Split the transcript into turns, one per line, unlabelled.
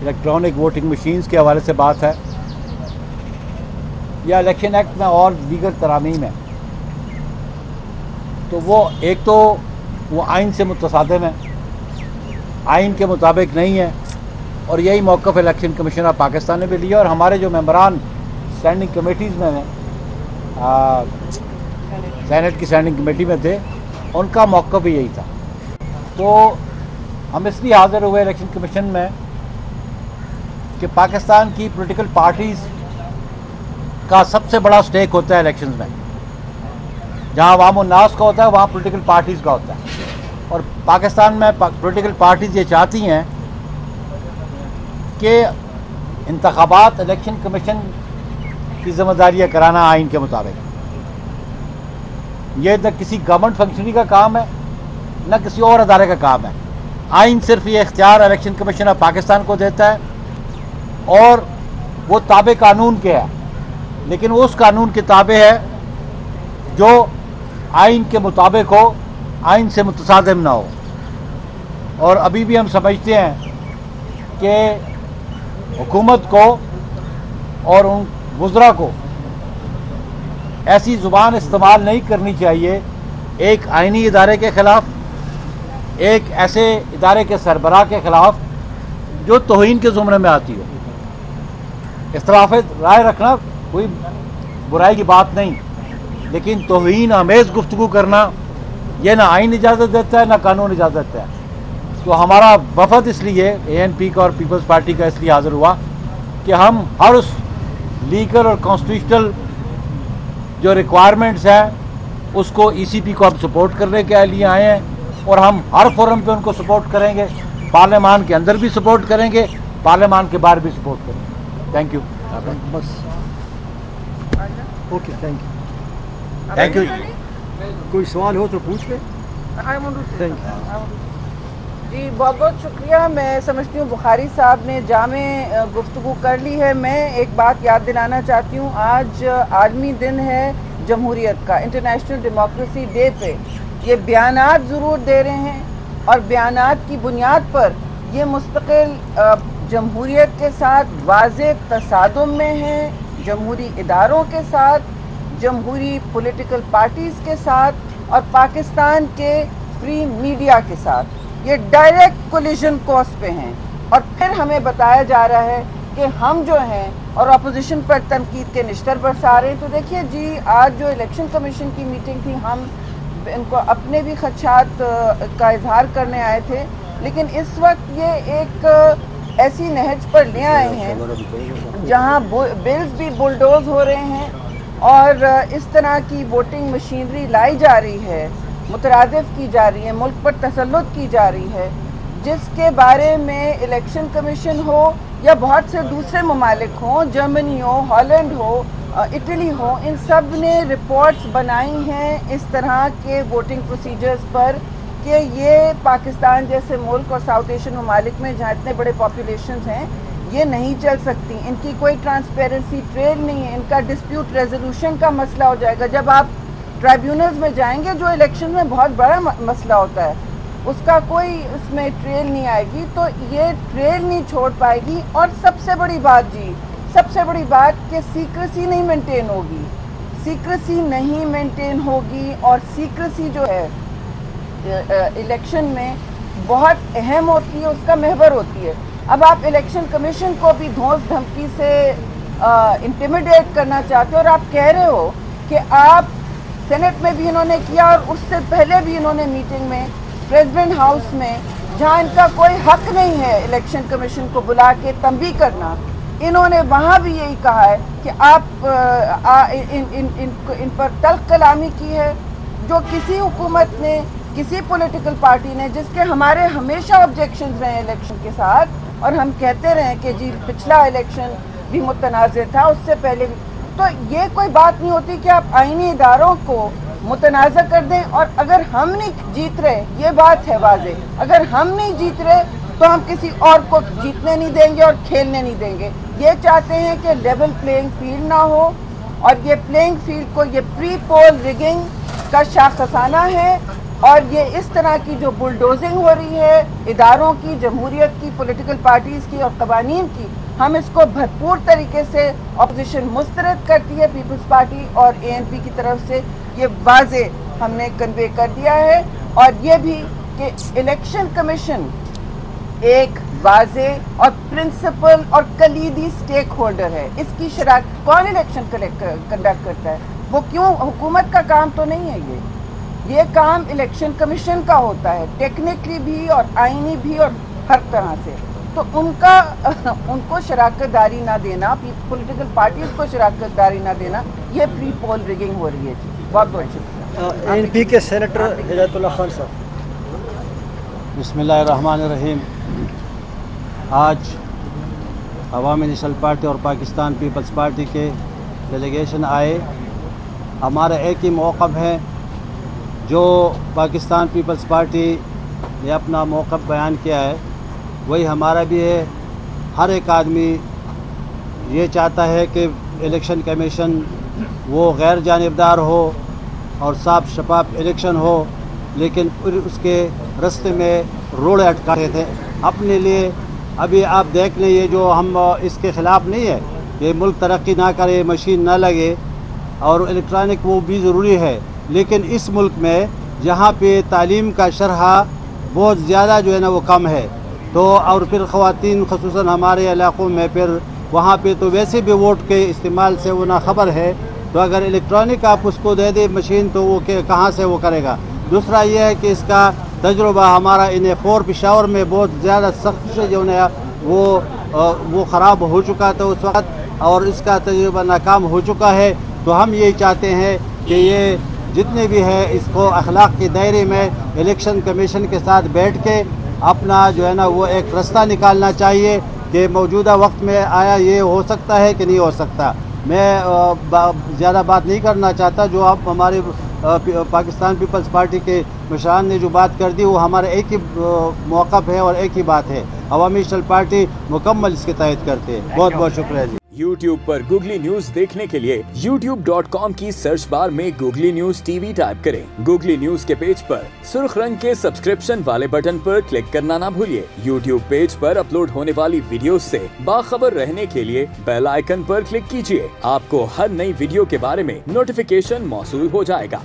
Electronic voting machines के हवाले से बात है या इलेक्शन एक्ट में और दीगर तरामीम है, तो वो एक तो वो आइन से मुतसादिम है, आइन के मुताबिक नहीं है, और यही मौक़िफ़ इलेक्शन कमीशन ऑफ पाकिस्तान ने भी लिया। और हमारे जो मेंबरान स्टैंडिंग कमेटीज़ में हैं, सेनेट की स्टैंडिंग कमेटी में थे, उनका मौक़िफ़ भी यही था। तो हम इसलिए हाज़िर हुए इलेक्शन कमीशन में कि पाकिस्तान की पॉलिटिकल पार्टीज़ का सबसे बड़ा स्टेक होता है इलेक्शंस में। जहां अवाम उन्नास का होता है वहाँ पॉलिटिकल पार्टीज़ का होता है, और पाकिस्तान में पॉलिटिकल पार्टीज़ ये चाहती हैं कि इंतखाबात इलेक्शन कमीशन की ज़िम्मेदारियाँ कराना आइन के मुताबिक। ये न किसी गवर्नमेंट फंक्शनरी का काम है, न किसी और अदारे का काम है। आइन सिर्फ ये इख्तियार इलेक्शन कमीशन ऑफ पाकिस्तान को देता है, और वो ताबे कानून के है, लेकिन वो उस कानून के ताबे है जो आइन के मुताबिक हो, आइन से मुतसादिम ना हो। और अभी भी हम समझते हैं कि हुकूमत को और उन वज़रा को ऐसी ज़ुबान इस्तेमाल नहीं करनी चाहिए एक आइनी इदारे के ख़िलाफ़, एक ऐसे इदारे के सरबराह के ख़िलाफ़ जो तौहीन के ज़ुमरे में आती हो। इख्तिलाफ़ राय रखना कोई बुराई की बात नहीं, लेकिन तौहीन आमेज़ गुफ्तगू करना ये ना आइन इजाज़त देता है, ना कानून इजाज़त देता है। तो हमारा वफद इसलिए ANP का और पीपल्स पार्टी का इसलिए हाज़िर हुआ कि हम हर उस लीगल और कॉन्स्टिट्यूशनल जो रिक्वायरमेंट्स हैं उसको ECP को हम सपोर्ट करने के लिए आए हैं, और हम हर फोरम पे उनको सपोर्ट करेंगे। पार्लियामान के अंदर भी सपोर्ट करेंगे, पार्लियामान के बाहर भी सपोर्ट करेंगे। Thank you.
बस ओके,
थैंक यू।
कोई सवाल हो तो पूछ ले। थैंक यू
जी, बहुत बहुत शुक्रिया। मैं समझती हूँ बुखारी साहब ने जामे गुफ्तगू कर ली है। मैं एक बात याद दिलाना चाहती हूँ, आज आलमी दिन है जमहूरियत का, इंटरनेशनल डेमोक्रेसी डे पे ये बयानात ज़रूर दे रहे हैं, और बयानात की बुनियाद पर ये मुस्तकिल जमहूरियत के साथ वाज़े तसादुम में हैं, जमहूरी इदारों के साथ, जमहूरी पॉलिटिकल पार्टीज़ के साथ, और पाकिस्तान के फ्री मीडिया के साथ। ये डायरेक्ट कोलिजन कोर्स पे हैं, और फिर हमें बताया जा रहा है कि हम जो हैं और अपोजिशन पर तनकीद के निश्तर बरसा रहे हैं। तो देखिए जी, आज जो इलेक्शन कमीशन की मीटिंग थी, हम इनको अपने भी खदशात का इजहार करने आए थे, लेकिन इस वक्त ये एक ऐसी नहज पर ले आए हैं जहां बिल्स भी बुलडोज हो रहे हैं, और इस तरह की वोटिंग मशीनरी लाई जा रही है, मुतरादिफ की जा रही है, मुल्क पर तसल्लुत की जा रही है, जिसके बारे में इलेक्शन कमीशन हो या बहुत से दूसरे ममालिक हों, जर्मनी हो, हॉलैंड हो, इटली हो, इन सब ने रिपोर्ट्स बनाई हैं इस तरह के वोटिंग प्रोसीजर्स पर कि ये पाकिस्तान जैसे मुल्क और साउथ एशियन ममालिक में जहाँ इतने बड़े पॉपुलेशंस हैं, ये नहीं चल सकती। इनकी कोई ट्रांसपेरेंसी ट्रेल नहीं है, इनका डिस्प्यूट रेजोल्यूशन का मसला हो जाएगा। जब आप ट्राइब्यूनल्स में जाएंगे, जो इलेक्शन में बहुत बड़ा मसला होता है, उसका कोई उसमें ट्रेल नहीं आएगी, तो ये ट्रेल नहीं छोड़ पाएगी। और सबसे बड़ी बात जी, सबसे बड़ी बात कि सीक्रेसी नहीं मेंटेन होगी, सीक्रेसी नहीं मेंटेन होगी, और सीक्रेसी जो है इलेक्शन में बहुत अहम होती है, उसका महवर होती है। अब आप इलेक्शन कमीशन को भी धौंस धमकी से इंटिमिडेट करना चाहते हो, और आप कह रहे हो कि आप सेनेट में भी इन्होंने किया, और उससे पहले भी इन्होंने मीटिंग में प्रेसिडेंट हाउस में, जहां इनका कोई हक नहीं है इलेक्शन कमीशन को बुला के तंबीह करना, इन्होंने वहां भी यही कहा है कि आप इन पर तल्ख कलामी की है, जो किसी हुकूमत ने, किसी पॉलिटिकल पार्टी ने, जिसके हमारे हमेशा ऑब्जेक्शंस रहे इलेक्शन के साथ, और हम कहते रहे कि जी पिछला इलेक्शन भी मुतनाज़ था, उससे पहले भी। तो ये कोई बात नहीं होती कि आप आईनी इदारों को मुतनाज़ कर दें, और अगर हम नहीं जीत रहे, ये बात है वाज़े, अगर हम नहीं जीत रहे तो हम किसी और को जीतने नहीं देंगे और खेलने नहीं देंगे। ये चाहते हैं कि लेवल प्लेइंग फील्ड ना हो, और ये प्लेइंग फील्ड को, ये प्री पोल रिगिंग का शाखसाना है, اور یہ اس طرح کی جو بلڈوزنگ ہو رہی ہے اداروں کی، جمہوریت کی، پولیٹیکل پارٹیز کی اور قوانین کی، ہم اس کو بھرپور طریقے سے اپوزیشن مسترد کرتی ہے پیپلز پارٹی اور ANP کی طرف سے، یہ واضح ہم نے کنوے کر دیا ہے. اور یہ بھی کہ الیکشن کمیشن ایک واضح اور پرنسپل اور کلیدی سٹیک ہولڈر ہے. اس کی شراکت کون الیکشن کنڈکٹ کرتا ہے؟ وہ کیوں حکومت کا کام تو نہیں ہے یہ کام الیکشن کمیشن کا ہوتا ہے، ٹیکنیکلی بھی اور آئینی بھی اور ہر طرح سے. تو ان کو شراکت داری نہ دینا، پولیٹیکل پارٹیز کو شراکت داری نہ دینا، یہ پری پول ریگنگ ہو رہی ہے. جی بہت بہت شکریہ.
ANP کے سینیٹر ہدایت اللہ خان صاحب.
بسم اللہ الرحمن الرحیم. آج عوامی نیشنل پارٹی اور پاکستان پیپلز پارٹی کے ڈیلیگیشن آئے. ہمارا ایک ہی موقف ہے، جو پاکستان پیپلز پارٹی نے اپنا موقف بیان کیا ہے وہی ہمارا بھی ہے. ہر ایک آدمی یہ چاہتا ہے کہ الیکشن کمیشن وہ غیر جانبدار ہو اور صاف شفاف الیکشن ہو، لیکن اس کے راستے میں روڑے اٹکاتے تھے اپنے لیے. ابھی آپ دیکھ لیں، یہ جو ہم اس کے خلاف نہیں ہے کہ ملک ترقی نہ کرے، مشین نہ لگے اور الیکٹرانک وہ بھی ضروری ہے، لیکن اس ملک میں جہاں پہ تعلیم کا شرح بہت زیادہ جو ہے نا وہ کم ہے، تو اور پھر خواتین خصوصاً ہمارے علاقوں میں پھر وہاں پہ تو ویسے بھی ووٹ کے استعمال سے وہ ناخبر ہے. تو اگر الیکٹرانک آپ اس کو دے دے مشین تو وہ کہاں سے وہ کرے گا. دوسرا یہ ہے کہ اس کا تجربہ ہمارا انہیں پشاور میں بہت زیادہ سخت سے جو ہے وہ خراب ہو چکا تھا اس وقت، اور اس کا تجربہ ناکام ہو چکا ہے. تو ہم یہی چاہتے ہیں کہ یہ جتنے بھی ہے اس کو اخلاق کے دائرے میں الیکشن کمیشن کے ساتھ بیٹھ کے اپنا جو ہے نا وہ ایک راستہ نکالنا چاہیے کہ موجودہ وقت میں آیا یہ ہو سکتا ہے کہ نہیں ہو سکتا. میں زیادہ بات نہیں کرنا چاہتا. جو آپ ہمارے پاکستان پیپلز پارٹی کے مشران نے جو بات کر دی وہ ہمارا ایک ہی موقف ہے اور ایک ہی بات ہے. عوامی نیشنل پارٹی مکمل اس کے تحت کرتے ہیں. بہت بہت شکریہ جی.
YouTube پر گوگلی نیوز دیکھنے کے لیے youtube.com کی سرچ بار میں گوگلی نیوز TV ٹائپ کریں. گوگلی نیوز کے پیج پر سرخ رنگ کے سبسکرپشن والے بٹن پر کلک کرنا نہ بھولیے. YouTube پیج پر اپلوڈ ہونے والی ویڈیوز سے باخبر رہنے کے لیے بیل آئیکن پر کلک کیجیے. آپ کو ہر نئی ویڈیو کے بارے میں نوٹیفیکیشن موصول ہو جائے گا.